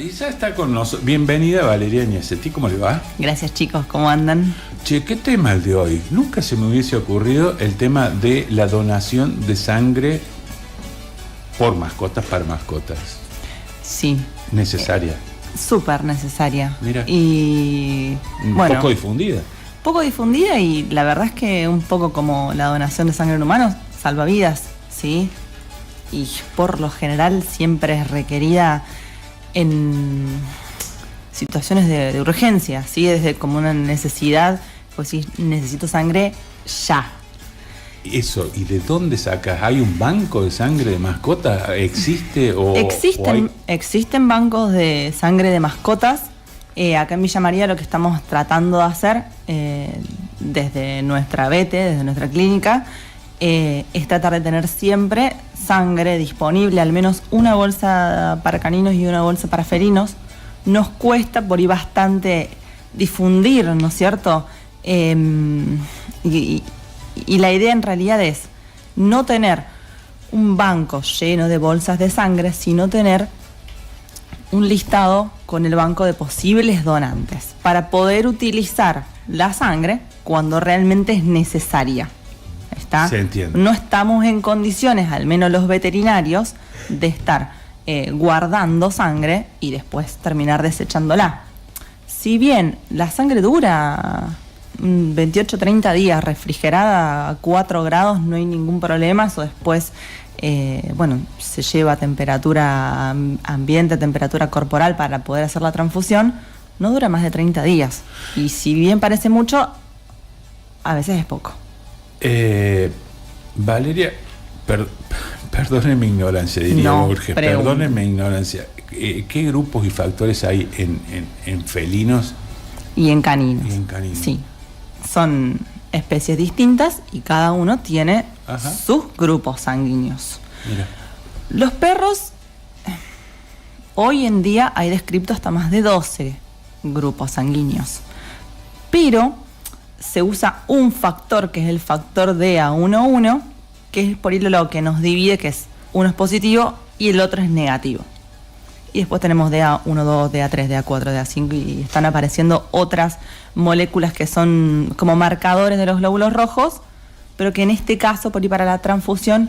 Y ya está con nosotros. Bienvenida Valeria Ignacetti, ¿cómo le va? Gracias, chicos, ¿cómo andan? Che, ¿qué tema el de hoy? Nunca se me hubiese ocurrido el tema de la donación de sangre por mascotas para mascotas. Sí. Necesaria. Súper necesaria. Mira. Y bueno, poco difundida. Poco difundida y la verdad es que un poco como la donación de sangre en humanos salva vidas, ¿sí? Y por lo general siempre es requerida en situaciones de urgencia, ¿sí? Desde como una necesidad, pues sí, necesito sangre ya. Eso, ¿y de dónde sacas? ¿Hay un banco de sangre de mascota? ¿Existe o Existen bancos de sangre de mascotas. Acá en Villa María lo que estamos tratando de hacer desde nuestra VETE, desde nuestra clínica, es tratar de tener siempre sangre disponible, al menos una bolsa para caninos y una bolsa para felinos. Nos cuesta por ahí bastante difundir, ¿no es cierto? Y la idea en realidad es no tener un banco lleno de bolsas de sangre, sino tener un listado con el banco de posibles donantes para poder utilizar la sangre cuando realmente es necesaria. ¿Está? Se entiende. No estamos en condiciones, al menos los veterinarios, de estar guardando sangre y después terminar desechándola. Si bien la sangre dura 28-30 días refrigerada a 4 grados, no hay ningún problema, eso después se lleva a temperatura ambiente, temperatura corporal para poder hacer la transfusión, no dura más de 30 días. Y si bien parece mucho, a veces es poco. Valeria, perdone mi ignorancia, diría Borges, perdone mi ignorancia. ¿Qué grupos y factores hay en felinos? Y en caninos. Sí, son especies distintas y cada uno tiene sus grupos sanguíneos. Mira. Los perros, hoy en día hay descriptos hasta más de 12 grupos sanguíneos, pero se usa un factor que es el factor DA11, que es por ahí lo que nos divide, que es uno es positivo y el otro es negativo. Y después tenemos DA12, DA3, DA4, DA5 y están apareciendo otras moléculas que son como marcadores de los glóbulos rojos, pero que en este caso, por ahí para la transfusión,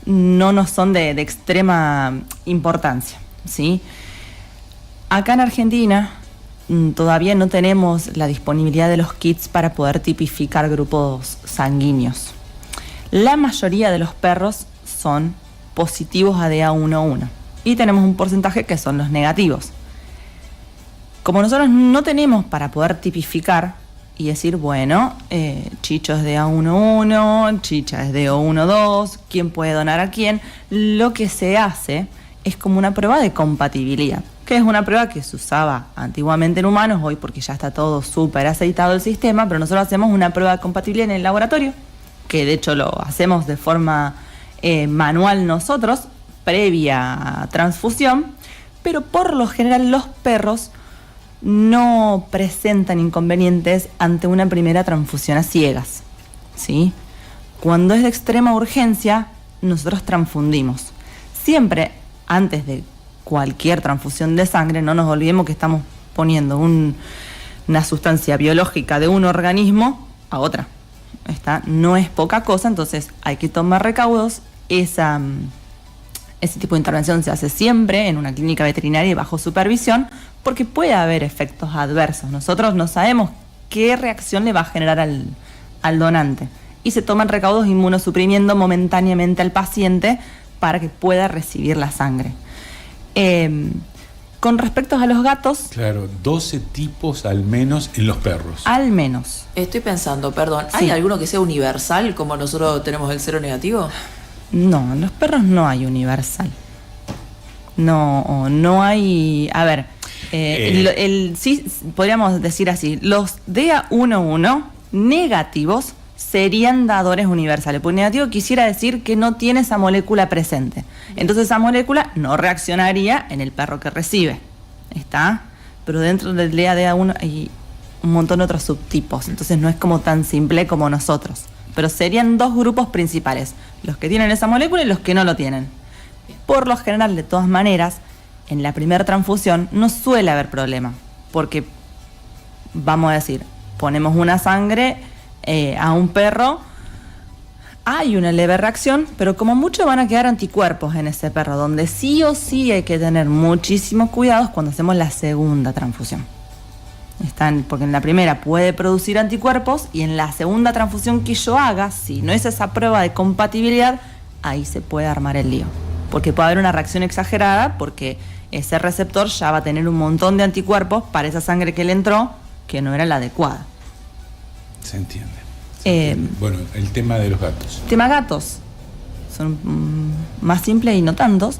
no nos son de extrema importancia, ¿sí? Acá en Argentina todavía no tenemos la disponibilidad de los kits para poder tipificar grupos sanguíneos. La mayoría de los perros son positivos a DA11 y tenemos un porcentaje que son los negativos. Como nosotros no tenemos para poder tipificar y decir, bueno, Chicho es DA11, Chicha es DO12, quién puede donar a quién, lo que se hace es como una prueba de compatibilidad, que es una prueba que se usaba antiguamente en humanos, hoy porque ya está todo súper aceitado el sistema, pero nosotros hacemos una prueba de compatibilidad en el laboratorio, que de hecho lo hacemos de forma manual nosotros, previa transfusión, pero por lo general los perros no presentan inconvenientes ante una primera transfusión a ciegas, ¿sí? Cuando es de extrema urgencia, nosotros transfundimos. Siempre, antes de cualquier transfusión de sangre, no nos olvidemos que estamos poniendo una sustancia biológica de un organismo a otra. No es poca cosa, entonces hay que tomar recaudos. Ese tipo de intervención se hace siempre en una clínica veterinaria y bajo supervisión, porque puede haber efectos adversos. Nosotros no sabemos qué reacción le va a generar al donante. Y se toman recaudos inmunosuprimiendo momentáneamente al paciente para que pueda recibir la sangre. Con respecto a los gatos... Claro, 12 tipos al menos en los perros. Al menos. Estoy pensando, perdón, ¿hay alguno que sea universal como nosotros tenemos el cero negativo? No, en los perros no hay universal. No hay... A ver, sí, podríamos decir así, los DA11 negativos serían dadores universales. Porque negativo quisiera decir que no tiene esa molécula presente. Entonces esa molécula no reaccionaría en el perro que recibe. ¿Está? Pero dentro del DA1 hay un montón de otros subtipos. Entonces no es como tan simple como nosotros. Pero serían dos grupos principales. Los que tienen esa molécula y los que no lo tienen. Por lo general, de todas maneras, en la primera transfusión no suele haber problema, porque, vamos a decir, ponemos una sangre a un perro, hay una leve reacción, pero como mucho van a quedar anticuerpos en ese perro, donde sí o sí hay que tener muchísimos cuidados cuando hacemos la segunda transfusión. Porque en la primera puede producir anticuerpos y en la segunda transfusión que yo haga, si no es esa prueba de compatibilidad, ahí se puede armar el lío. Porque puede haber una reacción exagerada porque ese receptor ya va a tener un montón de anticuerpos para esa sangre que le entró que no era la adecuada. Se entiende. Bueno, el tema de los gatos. Tema gatos. Son más simples y no tantos.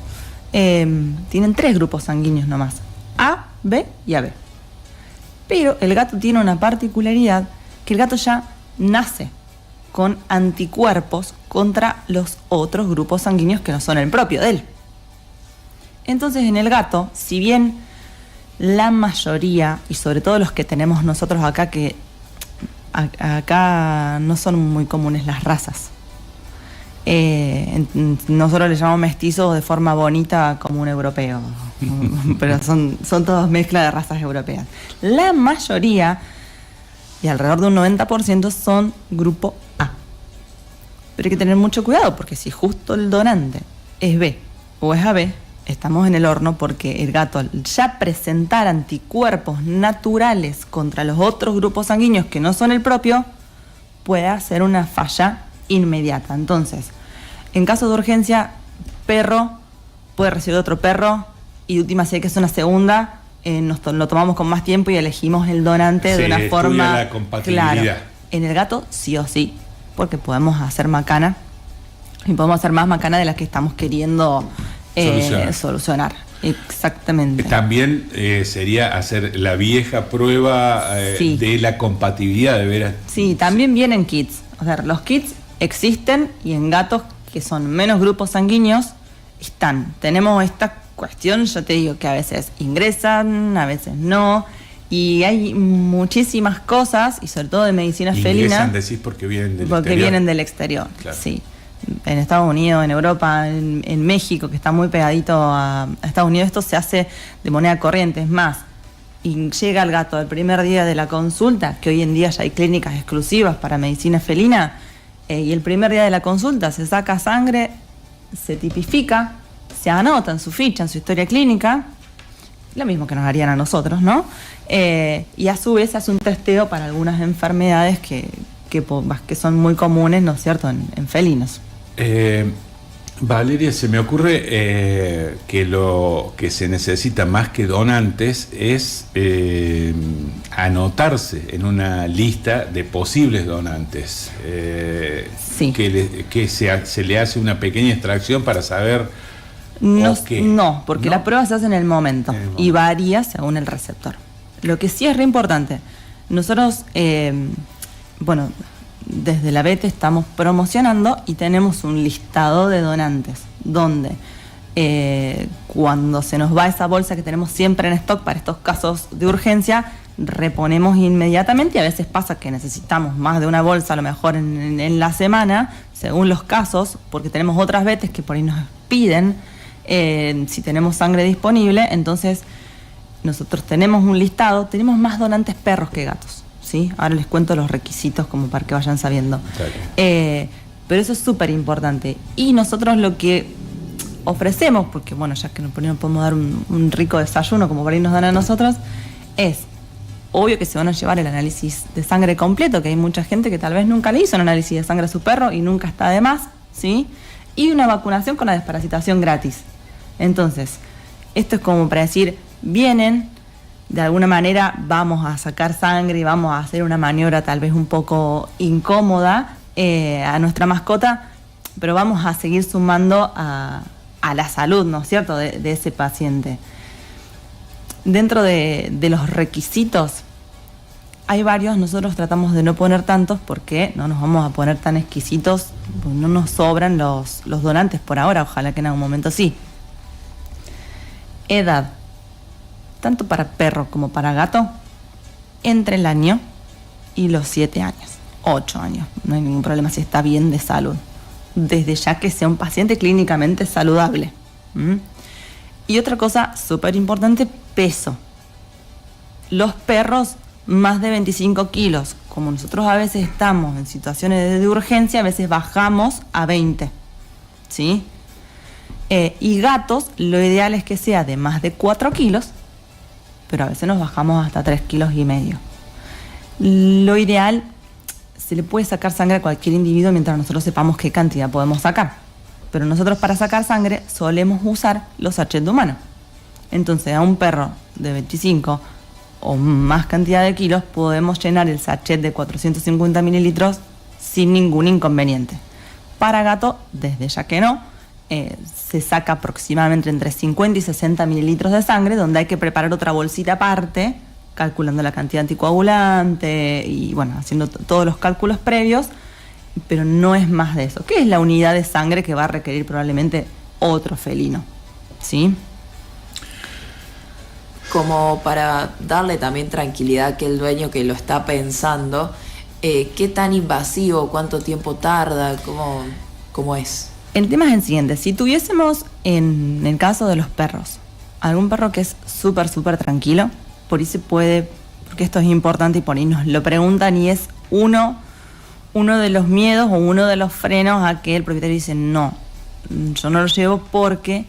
Tienen 3 grupos sanguíneos nomás. A, B y AB. Pero el gato tiene una particularidad, que el gato ya nace con anticuerpos contra los otros grupos sanguíneos que no son el propio de él. Entonces en el gato, si bien la mayoría, y sobre todo los que tenemos nosotros acá, que acá no son muy comunes las razas. Nosotros le llamamos mestizos de forma bonita como un europeo, pero son todos mezcla de razas europeas. La mayoría, y alrededor de un 90%, son grupo A. Pero hay que tener mucho cuidado, porque si justo el donante es B o es AB, estamos en el horno, porque el gato, al ya presentar anticuerpos naturales contra los otros grupos sanguíneos que no son el propio, puede hacer una falla inmediata. Entonces, en caso de urgencia, perro puede recibir otro perro, y de última, si hay que hacer una segunda, lo tomamos con más tiempo y elegimos el donante de una forma la compatibilidad. Claro. En el gato sí o sí, porque podemos hacer macana, y podemos hacer más macana de la que estamos queriendo solucionar. Exactamente. También sería hacer la vieja prueba sí. de la compatibilidad, de veras. Sí, también vienen kits. O sea, los kits existen, y en gatos que son menos grupos sanguíneos están. Tenemos esta cuestión, yo te digo, que a veces ingresan, a veces no, y hay muchísimas cosas, y sobre todo de medicina felina. Ingresan, decís, porque vienen del exterior. Vienen del exterior, claro. Sí. En Estados Unidos, en Europa, en México, que está muy pegadito a Estados Unidos, esto se hace de moneda corriente. Es más, y llega el gato el primer día de la consulta, que hoy en día ya hay clínicas exclusivas para medicina felina, y el primer día de la consulta se saca sangre, se tipifica, se anota en su ficha, en su historia clínica, lo mismo que nos harían a nosotros, ¿no? Y a su vez se hace un testeo para algunas enfermedades que son muy comunes, ¿no es cierto?, en felinos. Valeria, se me ocurre que lo que se necesita más que donantes es anotarse en una lista de posibles donantes. Sí. Que se le hace una pequeña extracción para saber. No, porque la prueba se hace en el momento y varía según el receptor. Lo que sí es re importante, nosotros, desde la BETE estamos promocionando y tenemos un listado de donantes, donde cuando se nos va esa bolsa que tenemos siempre en stock para estos casos de urgencia, reponemos inmediatamente, y a veces pasa que necesitamos más de una bolsa, a lo mejor en la semana, según los casos, porque tenemos otras BETES que por ahí nos piden si tenemos sangre disponible. Entonces nosotros tenemos un listado, tenemos más donantes perros que gatos, ¿sí? Ahora les cuento los requisitos como para que vayan sabiendo. Pero eso es súper importante, y nosotros lo que ofrecemos, porque ya que nos podemos dar un rico desayuno como por ahí nos dan a nosotros, es obvio que se van a llevar el análisis de sangre completo, que hay mucha gente que tal vez nunca le hizo un análisis de sangre a su perro y nunca está de más, ¿sí? Y una vacunación con la desparasitación gratis. Entonces, esto es como para decir, vienen, de alguna manera vamos a sacar sangre y vamos a hacer una maniobra tal vez un poco incómoda a nuestra mascota, pero vamos a seguir sumando a la salud, ¿no es cierto?, de ese paciente. Dentro de los requisitos hay varios, nosotros tratamos de no poner tantos porque no nos vamos a poner tan exquisitos, pues no nos sobran los donantes por ahora, ojalá que en algún momento sí. Edad, tanto para perro como para gato, entre el año y los 7 años, 8 años, no hay ningún problema si está bien de salud, desde ya que sea un paciente clínicamente saludable. Y otra cosa súper importante, peso. Los perros más de 25 kilos. Como nosotros a veces estamos en situaciones de urgencia, a veces bajamos a 20. ¿Sí? Y gatos, lo ideal es que sea de más de 4 kilos, pero a veces nos bajamos hasta 3,5 kilos. Lo ideal, se le puede sacar sangre a cualquier individuo mientras nosotros sepamos qué cantidad podemos sacar. Pero nosotros para sacar sangre solemos usar los sachets de humano. Entonces a un perro de 25 o más cantidad de kilos podemos llenar el sachet de 450 mililitros sin ningún inconveniente. Para gato, desde ya que no, se saca aproximadamente entre 50 y 60 mililitros de sangre, donde hay que preparar otra bolsita aparte, calculando la cantidad anticoagulante y bueno, haciendo todos los cálculos previos, pero no es más de eso, que es la unidad de sangre que va a requerir probablemente otro felino, ¿sí? Como para darle también tranquilidad a aquel dueño que lo está pensando, ¿qué tan invasivo, cuánto tiempo tarda, cómo es? El tema es el siguiente, si tuviésemos en el caso de los perros, algún perro que es súper tranquilo, por ahí se puede, porque esto es importante y por ahí nos lo preguntan y es uno de los miedos o uno de los frenos a que el propietario dice no, yo no lo llevo porque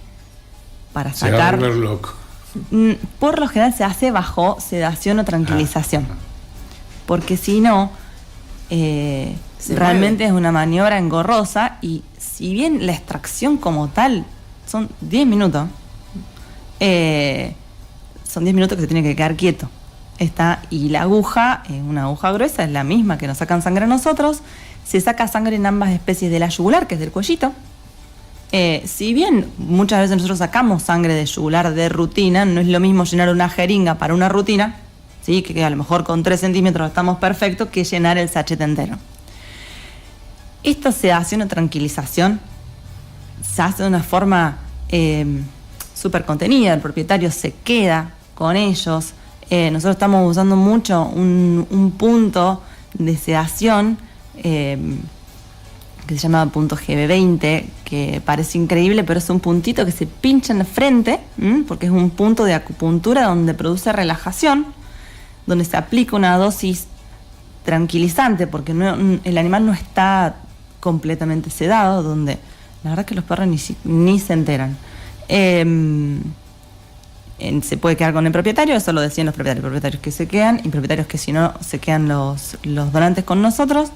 para sacar... Se va a volver loco. Por lo general se hace bajo sedación o tranquilización, porque si no, realmente es una maniobra engorrosa y si bien la extracción como tal son 10 minutos, son 10 minutos que se tiene que quedar quieto. Y la aguja, una aguja gruesa, es la misma que nos sacan sangre a nosotros. Se saca sangre en ambas especies de la yugular, que es del cuellito. Si bien muchas veces nosotros sacamos sangre de yugular de rutina, no es lo mismo llenar una jeringa para una rutina, ¿sí? que a lo mejor con 3 centímetros estamos perfectos, que llenar el sachet entero. Esta sedación o tranquilización se hace de una forma súper contenida, el propietario se queda con ellos. Nosotros estamos usando mucho un punto de sedación que se llama punto GB20, que parece increíble, pero es un puntito que se pincha en la frente, porque es un punto de acupuntura donde produce relajación, donde se aplica una dosis tranquilizante, porque el animal no está completamente sedado, donde la verdad es que los perros ni se enteran. Se puede quedar con el propietario, eso lo decían los propietarios que se quedan y propietarios que si no se quedan los donantes con nosotros.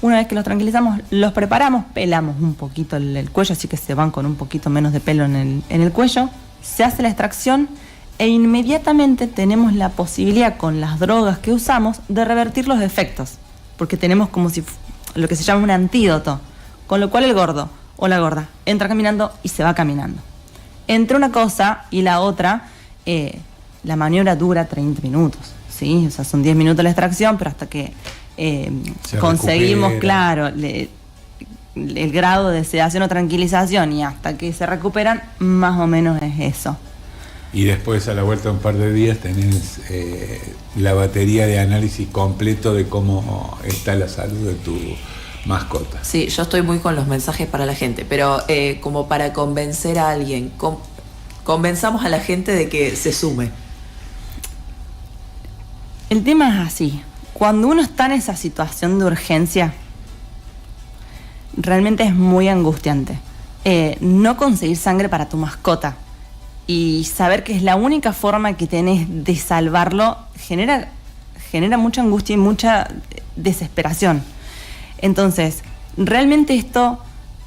Una vez que los tranquilizamos, los preparamos, pelamos un poquito el cuello, así que se van con un poquito menos de pelo en el cuello, se hace la extracción e inmediatamente tenemos la posibilidad con las drogas que usamos de revertir los efectos, porque tenemos como si lo que se llama un antídoto, con lo cual el gordo o la gorda entra caminando y se va caminando. Entre una cosa y la otra, la maniobra dura 30 minutos, ¿sí? O sea, son 10 minutos la extracción, pero hasta que conseguimos, claro, el grado de sedación o tranquilización y hasta que se recuperan, más o menos es eso. Y después, a la vuelta de un par de días, tenés la batería de análisis completo de cómo está la salud de tu mascota. Sí, yo estoy muy con los mensajes para la gente, pero como para convencer a alguien, convenzamos a la gente de que se sume. El tema es así. Cuando uno está en esa situación de urgencia, realmente es muy angustiante. No conseguir sangre para tu mascota y saber que es la única forma que tenés de salvarlo genera mucha angustia y mucha desesperación. Entonces, realmente esto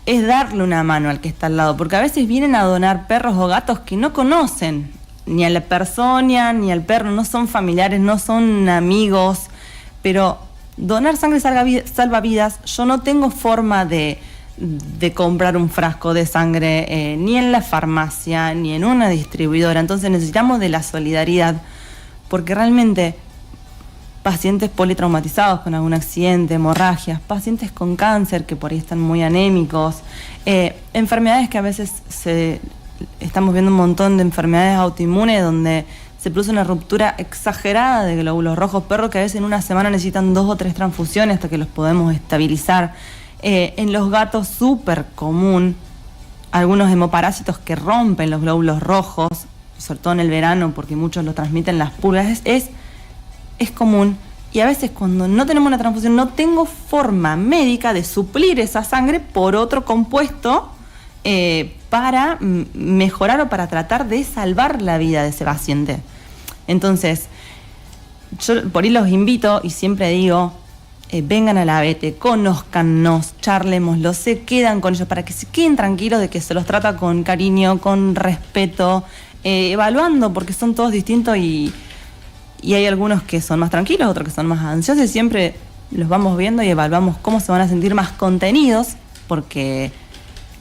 es darle una mano al que está al lado, porque a veces vienen a donar perros o gatos que no conocen ni a la persona ni al perro, no son familiares, no son amigos, pero donar sangre salva vidas. Yo no tengo forma de comprar un frasco de sangre ni en la farmacia ni en una distribuidora, entonces necesitamos de la solidaridad, porque realmente pacientes politraumatizados con algún accidente, hemorragias, pacientes con cáncer que por ahí están muy anémicos, enfermedades que a veces estamos viendo un montón de enfermedades autoinmunes donde se produce una ruptura exagerada de glóbulos rojos, perros que a veces en una semana necesitan 2 o 3 transfusiones hasta que los podemos estabilizar. En los gatos súper común algunos hemoparásitos que rompen los glóbulos rojos, sobre todo en el verano, porque muchos lo transmiten las pulgas, es común. Y a veces cuando no tenemos una transfusión, no tengo forma médica de suplir esa sangre por otro compuesto para mejorar o para tratar de salvar la vida de ese paciente. Entonces, yo por ahí los invito y siempre digo, vengan a la ABT, conózcannos, charlémoslo, se quedan con ellos para que se queden tranquilos de que se los trata con cariño, con respeto, evaluando, porque son todos distintos y hay algunos que son más tranquilos, otros que son más ansiosos, y siempre los vamos viendo y evaluamos cómo se van a sentir más contenidos, porque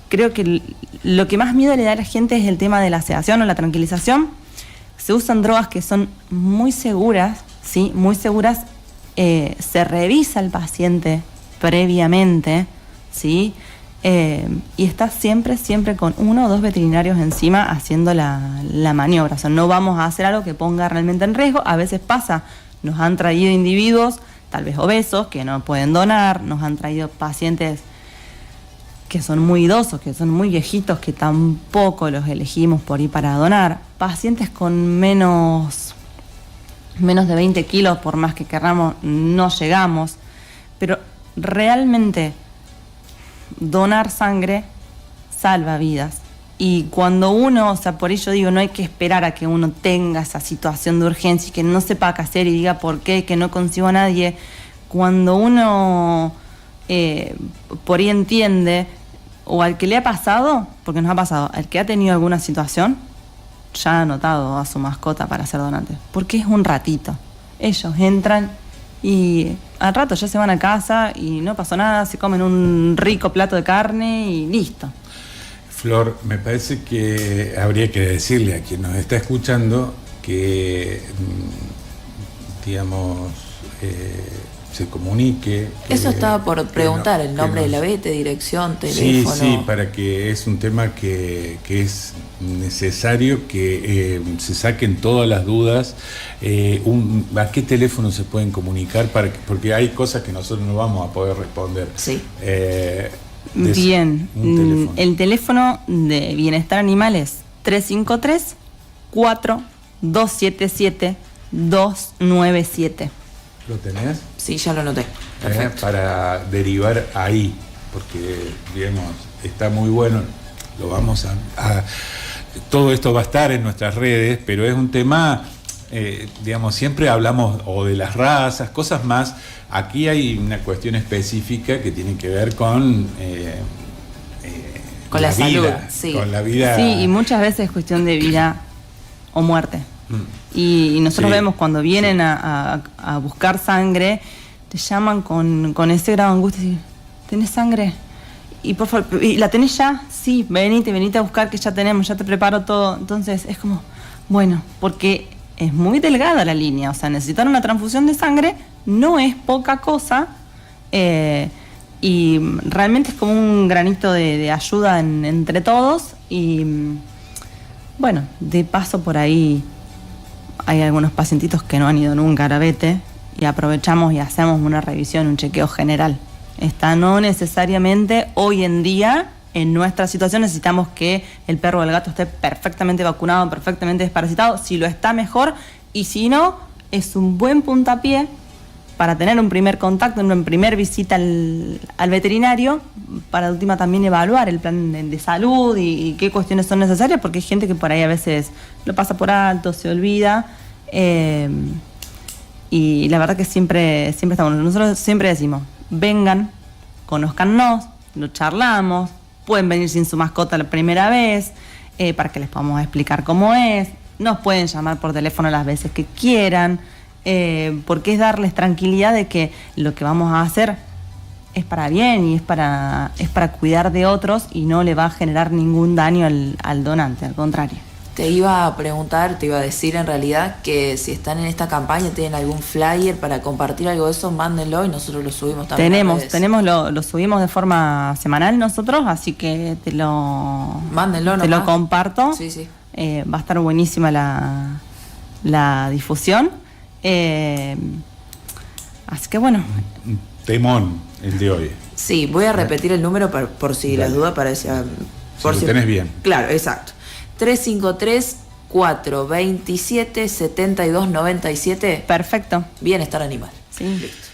creo que lo que más miedo le da a la gente es el tema de la sedación o la tranquilización. Se usan drogas que son muy seguras, ¿sí? Muy seguras. Se revisa al paciente previamente, ¿sí? Y está siempre con 1 o 2 veterinarios encima haciendo la maniobra. O sea, no vamos a hacer algo que ponga realmente en riesgo. A veces pasa, nos han traído individuos, tal vez obesos, que no pueden donar, nos han traído pacientes que son muy idosos, que son muy viejitos, que tampoco los elegimos por ir para donar. Pacientes con menos de 20 kilos, por más que querramos, no llegamos. Pero realmente donar sangre salva vidas. Y cuando uno, o sea, por ello digo, no hay que esperar a que uno tenga esa situación de urgencia y que no sepa qué hacer y diga por qué, que no consigo a nadie. Cuando uno por ahí entiende, o al que le ha pasado, porque nos ha pasado, al que ha tenido alguna situación, ya ha anotado a su mascota para ser donante, porque es un ratito. Ellos entran y al rato ya se van a casa y no pasó nada, se comen un rico plato de carne y listo. Flor, me parece que habría que decirle a quien nos está escuchando que, digamos, se comunique. Eso estaba por preguntar, el nombre de la ABT, dirección, teléfono. Sí, para que es un tema que es necesario que se saquen todas las dudas. ¿A qué teléfono se pueden comunicar? Porque hay cosas que nosotros no vamos a poder responder. Sí. Bien, el teléfono de Bienestar Animal es 353-4277-297. ¿Lo tenés? Sí, ya lo anoté. Perfecto. Para derivar ahí, porque, digamos, está muy bueno. Lo vamos a todo esto va a estar en nuestras redes, pero es un tema, digamos, siempre hablamos o de las razas, cosas más. Aquí hay una cuestión específica que tiene que ver con la salud, vida, sí. Con la vida. Sí, y muchas veces es cuestión de vida o muerte. Y nosotros vemos cuando vienen a buscar sangre, te llaman con ese grado de angustia y dicen, ¿tenés sangre? Y por favor, ¿y la tenés ya? Sí, venite a buscar que ya tenemos, ya te preparo todo. Entonces es como, bueno, porque es muy delgada la línea, o sea, necesitar una transfusión de sangre no es poca cosa, y realmente es como un granito de ayuda entre todos. Y bueno, de paso por ahí hay algunos pacientitos que no han ido nunca a la ABT y aprovechamos y hacemos una revisión, un chequeo general. No necesariamente hoy en día, en nuestra situación, necesitamos que el perro o el gato esté perfectamente vacunado, perfectamente desparasitado. Si lo está, mejor. Y si no, es un buen puntapié para tener un primer contacto, una primer visita al veterinario, para de última también evaluar el plan de salud y qué cuestiones son necesarias, porque hay gente que por ahí a veces lo pasa por alto, se olvida. Y la verdad que siempre estamos. Nosotros siempre decimos, vengan, conózcannos, lo charlamos, pueden venir sin su mascota la primera vez, para que les podamos explicar cómo es, nos pueden llamar por teléfono las veces que quieran, porque es darles tranquilidad de que lo que vamos a hacer es para bien y es para cuidar de otros y no le va a generar ningún daño al donante, al contrario. Te iba a preguntar, te iba a decir en realidad que si están en esta campaña, tienen algún flyer para compartir algo de eso, mándenlo y nosotros lo subimos también. Lo subimos de forma semanal nosotros, así que mándenlo, te lo comparto. Sí, sí. Va a estar buenísima la difusión. Así que bueno. Temón el de hoy. Sí, voy a repetir el número por si las dudas, Si lo tenés bien. Claro, exacto. 353-427-7297. Perfecto. Bienestar animal. Sí. Listo.